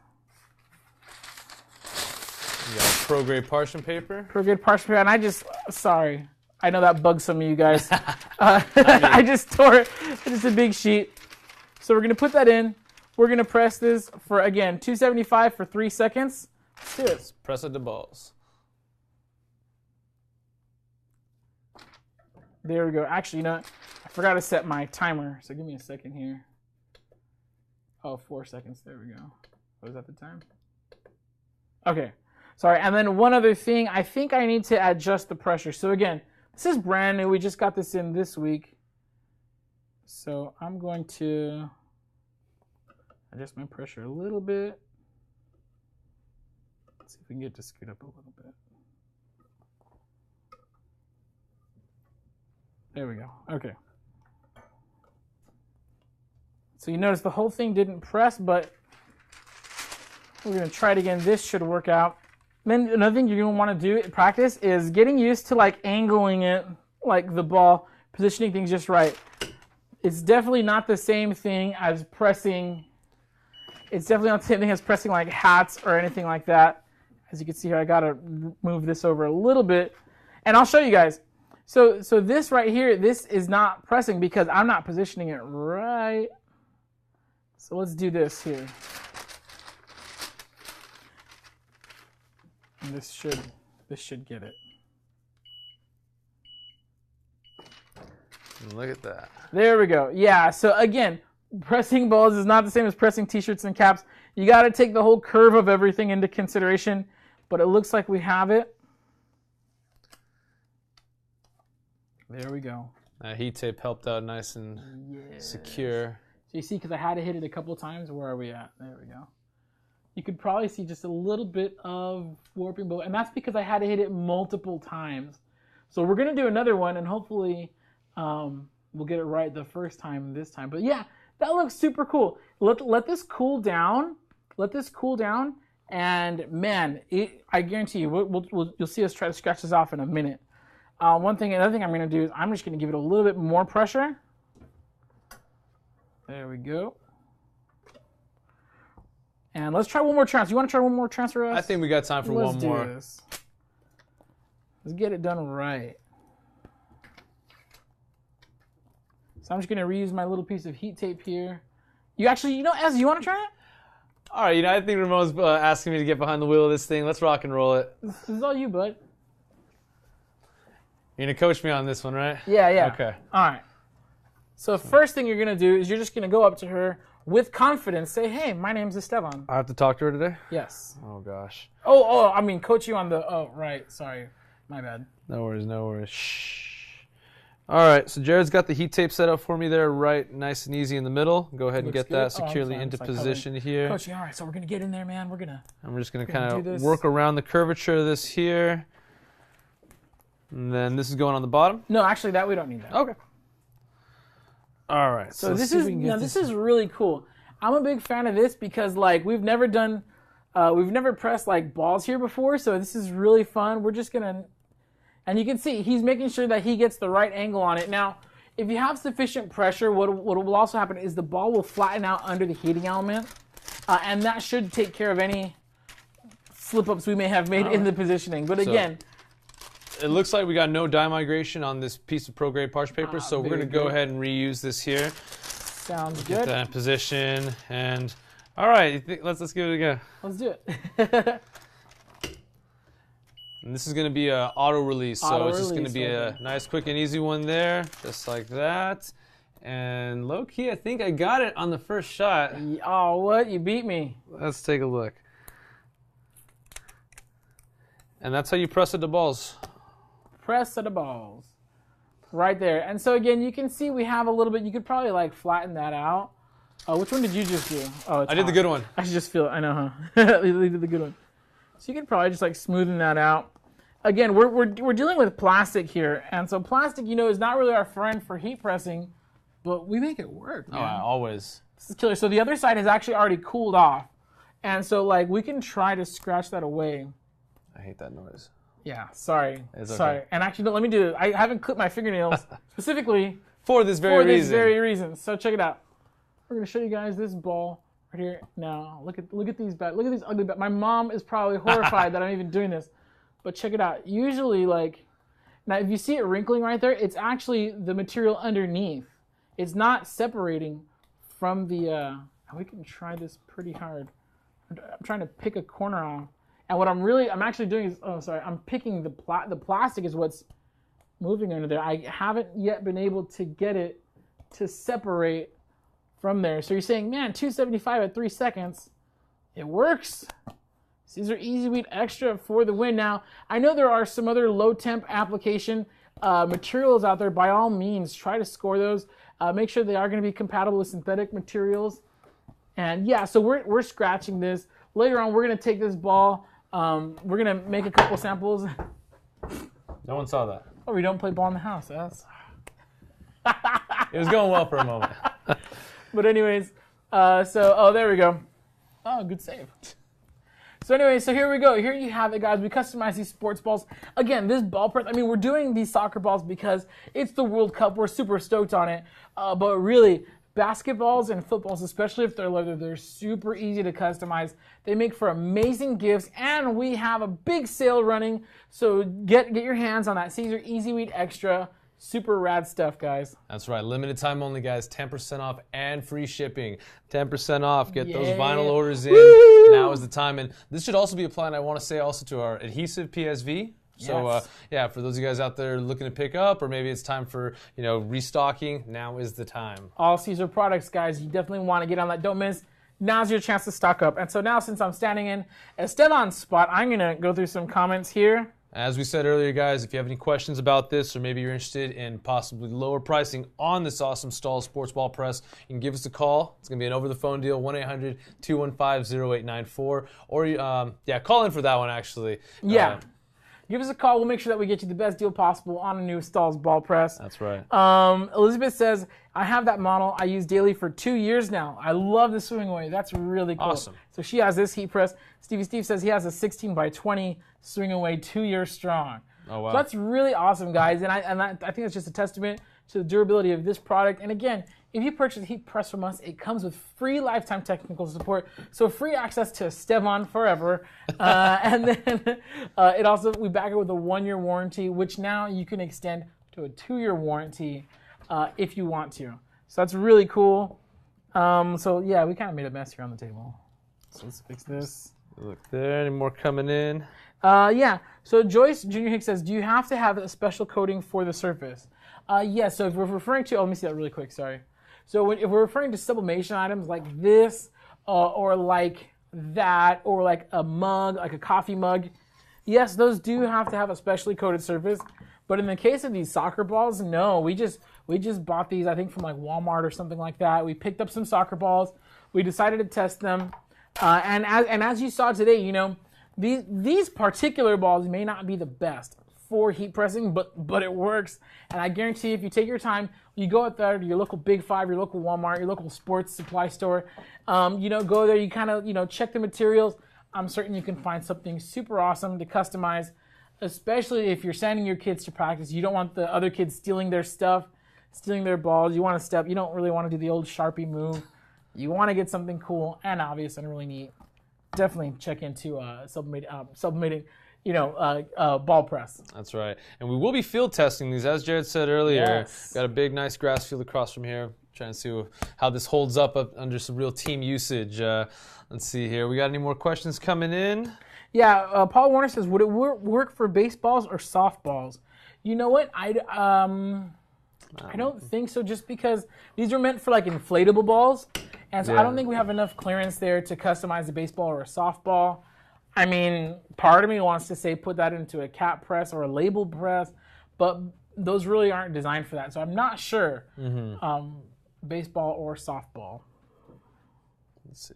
You got pro-grade parchment paper. Pro-grade parchment paper. And sorry. I know that bugs some of you guys. I just tore it. It's a big sheet. So we're going to put that in. We're going to press this for, again, 275 for 3 seconds. Let's do it. Press at the balls. There we go. Actually, I forgot to set my timer. So give me a second here. Oh, 4 seconds. There we go. Was that the time? Okay. Sorry. And then one other thing. I think I need to adjust the pressure. So again, this is brand new. We just got this in this week. So I'm going to adjust my pressure a little bit. Let's see if we can get it to scoot up a little bit. There we go. Okay. So you notice the whole thing didn't press, but we're going to try it again. This should work out. Then another thing you're going to want to do in practice is getting used to like angling it, like the ball, positioning things just right. It's definitely not the same thing as pressing. It's definitely not the same thing as pressing like hats or anything like that. As you can see here, I got to move this over a little bit. And I'll show you guys. So this right here, this is not pressing because I'm not positioning it right. So let's do this here. And this should get it. Look at that. There we go. Yeah, so again, pressing balls is not the same as pressing t-shirts and caps. You got to take the whole curve of everything into consideration, but it looks like we have it. There we go. That heat tape helped out nice and secure. So you see, because I had to hit it a couple times, where are we at? There we go. You could probably see just a little bit of warping, and that's because I had to hit it multiple times. So we're going to do another one, and hopefully we'll get it right the first time this time. But yeah, that looks super cool. Let this cool down. Let this cool down, and man, I guarantee you, you'll see us try to scratch this off in a minute. Another thing I'm going to do is I'm just going to give it a little bit more pressure. There we go. And let's try one more transfer. You want to try one more transfer, Russ? I think we got time for one more. Let's get it done right. So I'm just going to reuse my little piece of heat tape here. You actually, Ez, you want to try it? All right, I think Ramon's asking me to get behind the wheel of this thing. Let's rock and roll it. This is all you, bud. You're going to coach me on this one, right? Yeah. Okay. All right. So first thing you're going to do is you're just going to go up to her with confidence, say, hey, my name's Esteban. I have to talk to her today? Yes. Oh, gosh. I mean, coach you on the, right, sorry. My bad. No worries. Shh. All right, so Jared's got the heat tape set up for me there, right, nice and easy in the middle. Go ahead and get that securely into position here. Coaching, all right, so we're gonna get in there, man. And we're just gonna kind of work around the curvature of this here. And then this is going on the bottom? No, actually, we don't need that. Okay. All right. So this is really cool. I'm a big fan of this because like we've never pressed like balls here before, so this is really fun. We're just gonna, and you can see he's making sure that he gets the right angle on it. Now, if you have sufficient pressure, what will also happen is the ball will flatten out under the heating element, and that should take care of any slip-ups we may have made in the positioning. But again, it looks like we got no dye migration on this piece of pro-grade parch paper, so we're going to go ahead and reuse this here. Sounds good. Get that in position, and all right, let's give it a go. Let's do it. And this is going to be an auto release, so it's just going to be a nice, quick, and easy one there, just like that. And low key, I think I got it on the first shot. Oh, what? You beat me. Let's take a look. And that's how you press it to balls. Press to the balls. Right there. And so again, you can see we have a little bit, you could probably like flatten that out. Which one did you just do? Oh, I did the good one. I should just feel it. I know, huh? You did the good one. So you can probably just like smoothen that out. Again, we're dealing with plastic here. And so plastic, is not really our friend for heat pressing, but we make it work, man. Oh, always. This is killer. So the other side has actually already cooled off. And so like we can try to scratch that away. I hate that noise. Yeah, sorry. It's sorry. Okay. And actually, let me do it. I haven't clipped my fingernails specifically for this very reason. So check it out. We're gonna show you guys this ball right here. Now, look at these ugly bats. My mom is probably horrified that I'm even doing this, but check it out. Usually, like now, if you see it wrinkling right there, it's actually the material underneath. It's not separating from the. We can try this pretty hard. I'm trying to pick a corner off. And what I'm actually doing is, I'm picking the plastic is what's moving under there. I haven't yet been able to get it to separate from there. So you're saying, man, 275 at 3 seconds, it works. These are Easy Weed Extra for the win. Now, I know there are some other low temp application materials out there. By all means, try to score those. Make sure they are going to be compatible with synthetic materials. And yeah, so we're scratching this. Later on, we're going to take this ball. We're going to make a couple samples. No one saw that. Oh, we don't play ball in the house. It was going well for a moment. But anyways, there we go. Oh, good save. So anyway, so here we go. Here you have it, guys. We customize these sports balls. Again, this ball press, we're doing these soccer balls because it's the World Cup. We're super stoked on it. But really, basketballs and footballs, especially if they're leather, they're super easy to customize. They make for amazing gifts, and we have a big sale running. So get your hands on that Caesar Easy Weed Extra. Super rad stuff, guys. That's right. Limited time only, guys. 10% off and free shipping. 10% off. Get those vinyl orders in. Woo! Now is the time. And this should also be applied, I want to say, also to our adhesive PSV. So, for those of you guys out there looking to pick up, or maybe it's time for, restocking, now is the time. All Caesar products, guys. You definitely want to get on that. Don't miss. Now's your chance to stock up. And so now, since I'm standing in Esteban's spot, I'm going to go through some comments here. As we said earlier, guys, if you have any questions about this, or maybe you're interested in possibly lower pricing on this awesome Stahl sports ball press, you can give us a call. It's going to be an over-the-phone deal, 1-800-215-0894. Or, call in for that one, actually. Yeah. Give us a call. We'll make sure that we get you the best deal possible on a new Stahl's ball press. That's right. Elizabeth says, I have that model I use daily for 2 years now. I love the swing away. That's really cool. Awesome. So she has this heat press. Steve says he has a 16 by 20 swing away 2 years strong. Oh, wow. So that's really awesome, guys. And I think it's just a testament to the durability of this product. And again, if you purchase a heat press from us, it comes with free lifetime technical support. So free access to Esteban forever. And then we back it with a 1-year warranty, which now you can extend to a 2-year warranty if you want to. So that's really cool. We kind of made a mess here on the table. So let's fix this. Look there, any more coming in? So Joyce Junior Hicks says, do you have to have a special coating for the surface? Yes, so if we're referring to, let me see that really quick, sorry. So if we're referring to sublimation items like this, or like that, or like a mug, like a coffee mug, yes, those do have to have a specially coated surface. But in the case of these soccer balls, no, we just bought these, I think, from like Walmart or something like that. We picked up some soccer balls. We decided to test them. And as you saw today, you know, these particular balls may not be the best for heat pressing, but it works. And I guarantee you, if you take your time, you go out there to your local Big Five, your local Walmart, your local sports supply store, you know, go there, you kind of, you know, check the materials. I'm certain you can find something super awesome to customize, especially if you're sending your kids to practice. You don't want the other kids stealing their stuff, stealing their balls. You want to you don't really want to do the old Sharpie move. You want to get something cool and obvious and really neat. Definitely check into submitting, you know, ball press. That's right. And we will be field testing these, as Jared said earlier. Yes. Got a big, nice grass field across from here. Trying to see how this holds up under some real team usage. Let's see here. We got any more questions coming in? Yeah, Paul Warner says, would it work for baseballs or softballs? You know what? I don't think so, just because these are meant for like inflatable balls. And so I don't think we have enough clearance there to customize a baseball or a softball. I mean, part of me wants to say put that into a cap press or a label press, but those really aren't designed for that. So I'm not sure, baseball or softball. Let's see.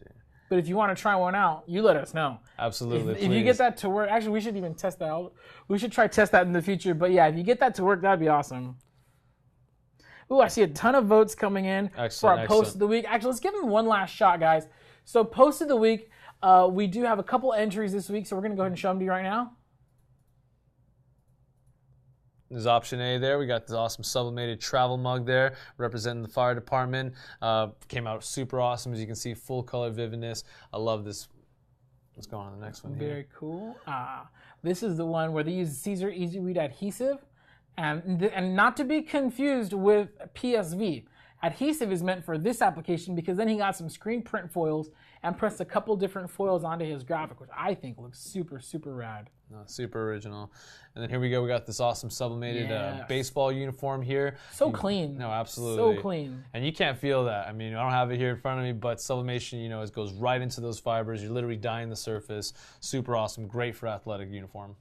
But if you want to try one out, you let us know. Absolutely. If you get that to work, actually, we should even test that out. We should test that in the future. But yeah, if you get that to work, that'd be awesome. Ooh, I see a ton of votes coming in for our post of the week. Actually, let's give them one last shot, guys. So post of the week, we do have a couple entries this week, so we're going to go ahead and show them to you right now. There's option A there. We got this awesome sublimated travel mug there representing the fire department. Came out super awesome. As you can see, full color vividness. I love this. Let's go on to the next one here. Very cool. This is the one where they use Caesar Easy Read adhesive. And not to be confused with PSV. Adhesive is meant for this application because then he got some screen print foils and pressed a couple different foils onto his graphic, which I think looks super, super rad. No, super original. And then here we go. We got this awesome sublimated baseball uniform here. So clean. No, absolutely. So clean. And you can't feel that. I mean, I don't have it here in front of me, but sublimation, you know, it goes right into those fibers. You're literally dyeing the surface. Super awesome. Great for athletic uniform.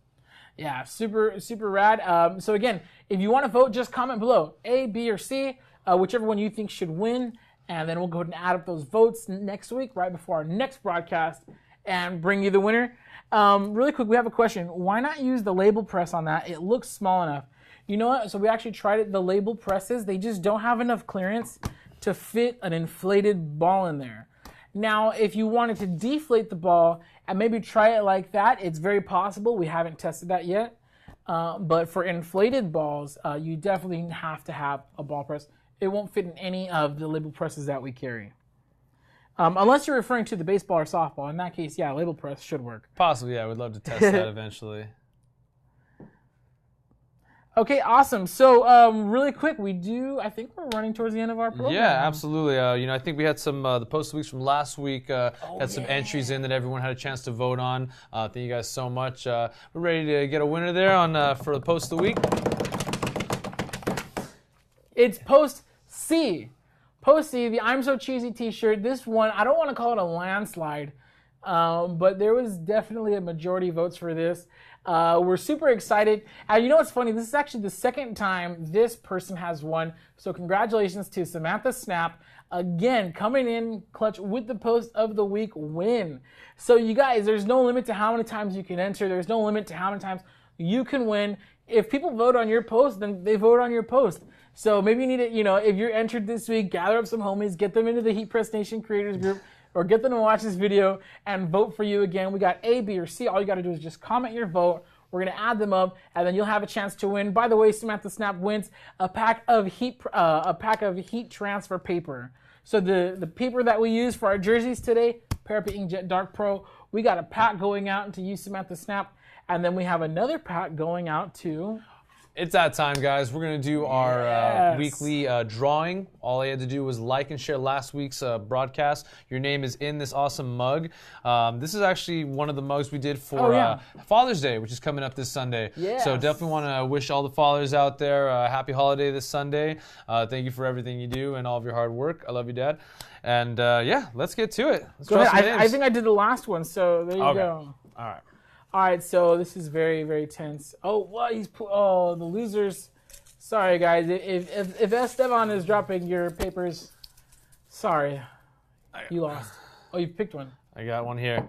Yeah, super, super rad. So again, if you want to vote, just comment below. A, B, or C, whichever one you think should win. And then we'll go ahead and add up those votes next week, right before our next broadcast, and bring you the winner. Really quick, we have a question. Why not use the label press on that? It looks small enough. You know what? So we actually tried it. The label presses, they just don't have enough clearance to fit an inflated ball in there. Now, if you wanted to deflate the ball and maybe try it like that, it's very possible. We haven't tested that yet. But for inflated balls, you definitely have to have a ball press. It won't fit in any of the label presses that we carry. Unless you're referring to the baseball or softball. In that case, yeah, label press should work. Possibly, yeah. We'd love to test that eventually. Okay, awesome. So really quick, I think we're running towards the end of our program. Yeah, absolutely. You know, I think we had some, the post weeks from last week, had some entries in that everyone had a chance to vote on. Thank you guys so much. We're ready to get a winner there for the post of the week. It's post C. Post C, the I'm So Cheesy t-shirt. This one, I don't want to call it a landslide, but there was definitely a majority votes for this. We're super excited. And you know what's funny? This is actually the second time this person has won. So congratulations to Samantha Snap. Again, coming in clutch with the post of the week win. So you guys, there's no limit to how many times you can enter. There's no limit to how many times you can win. If people vote on your post, then they vote on your post. So maybe you need to, you know, if you're entered this week, gather up some homies, get them into the HeatPressNation creators group, or get them to watch this video and vote for you again. We got A, B, or C. All you got to do is just comment your vote. We're going to add them up, and then you'll have a chance to win. By the way, Samantha Snap wins a pack of heat transfer paper. So the paper that we use for our jerseys today, Parapet Inkjet Dark Pro, we got a pack going out to you, Samantha Snap, and then we have another pack going out to... It's that time, guys. We're going to do our weekly drawing. All I had to do was like and share last week's broadcast. Your name is in this awesome mug. This is actually one of the mugs we did for Father's Day, which is coming up this Sunday. Yes. So definitely want to wish all the fathers out there a happy holiday this Sunday. Thank you for everything you do and all of your hard work. I love you, Dad. And yeah, let's get to it. Let's go ahead. I think I did the last one, so there you go. All right. All right, so this is very, very tense. Oh, what? The losers. Sorry, guys. If Esteban is dropping your papers, sorry. You lost. Oh, you picked one. I got one here.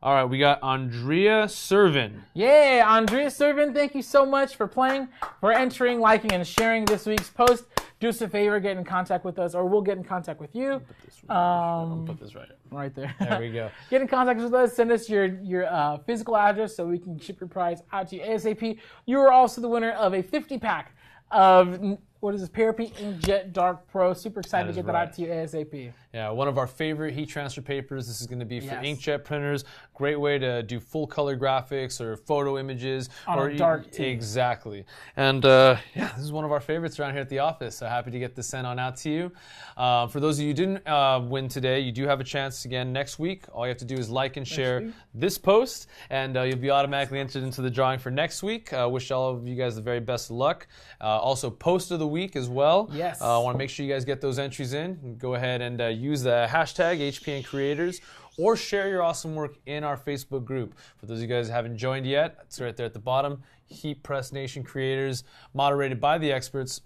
All right, we got Andrea Servin. Yeah, Andrea Servin, thank you so much for playing, for entering, liking, and sharing this week's post. Do us a favor, get in contact with us, or we'll get in contact with you. I'll put this right there. There we go. Get in contact with us. Send us your physical address so we can ship your prize out to you ASAP. You are also the winner of a 50-pack of, what is this, Parapeat Inkjet Dark Pro. Super excited to get that out to you ASAP. Yeah, one of our favorite heat transfer papers. This is going to be for inkjet printers. Great way to do full color graphics or photo images. On a dark tee. Exactly. And yeah, this is one of our favorites around here at the office. So happy to get this sent on out to you. For those of you who didn't win today, you do have a chance again next week. All you have to do is like and share this post, and you'll be automatically entered into the drawing for next week. Wish all of you guys the very best of luck. Also, post of the week as well. Yes. I want to make sure you guys get those entries in. Go ahead and use the hashtag HPN Creators, or share your awesome work in our Facebook group. For those of you guys who haven't joined yet, it's right there at the bottom. HeatPressNation Creators, moderated by the experts.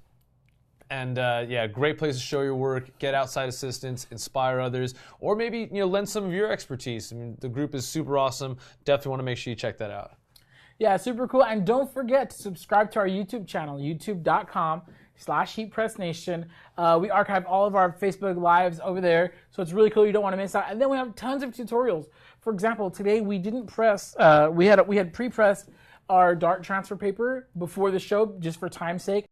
And yeah, great place to show your work, get outside assistance, inspire others, or maybe lend some of your expertise. I mean, the group is super awesome. Definitely want to make sure you check that out. Yeah, super cool. And don't forget to subscribe to our YouTube channel, youtube.com/HeatPressNation. We archive all of our Facebook Lives over there, so it's really cool. You don't want to miss out. And then we have tons of tutorials. For example, today we didn't press, we had pre-pressed our dart transfer paper before the show just for time's sake.